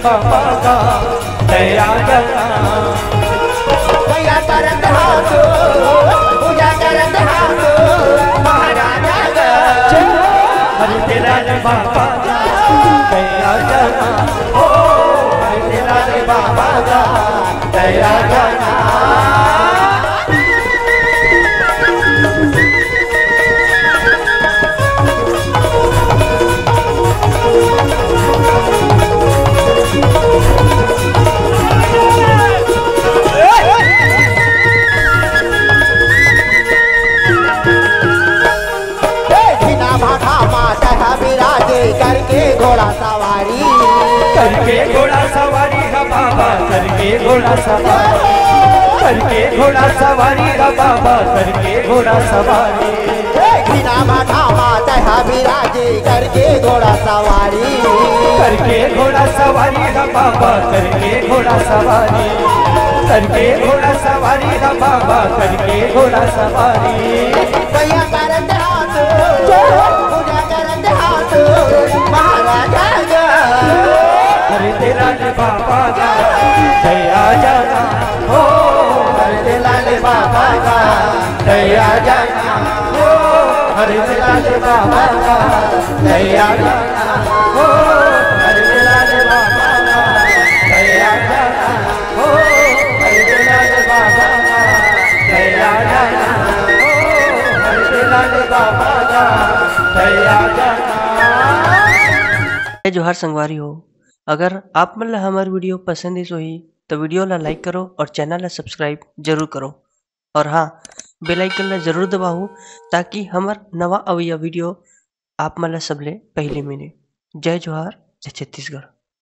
बाबा का दया जना दया करत हाथ पूजा करत हाथ महाराजा हरि तेरा बाबा दया जना ओ हरि तेरा बाबा का दया जना करके घोड़ा सवारी का बाबा करके घोड़ा सवारी करके घोड़ा सवारी का बाबा करके घोड़ा सवारी बिना माथा माता विराजे करके घोड़ा सवारी करके घोड़ा सवारी का बाबा करके घोड़ा सवारी करके घोड़ा सवारी का बाबा करके घोड़ा सवारी भैया करत हाथ पूजा करत हाथ महाराजा हरि तेरा बाबा का दया जना हो हरि तेरा बाबा का दया जना हो हरि तेरा बाबा का दया जना हो हरि तेरा बाबा का दया जना हो हरि तेरा बाबा का दया जना हो हरि तेरा बाबा का दया जना। जोहार संगवारी हो, अगर आप मन ला हमार वीडियो पसंद ही सोही तो वीडियो ला लाइक करो और चैनल ला सब्सक्राइब जरूर करो और हाँ बेल आइकन ला जरूर दबाओ ताकि हमार नवा अवैया वीडियो आप मन ला सबले पहले मिले। जय जोहार, जय छत्तीसगढ़।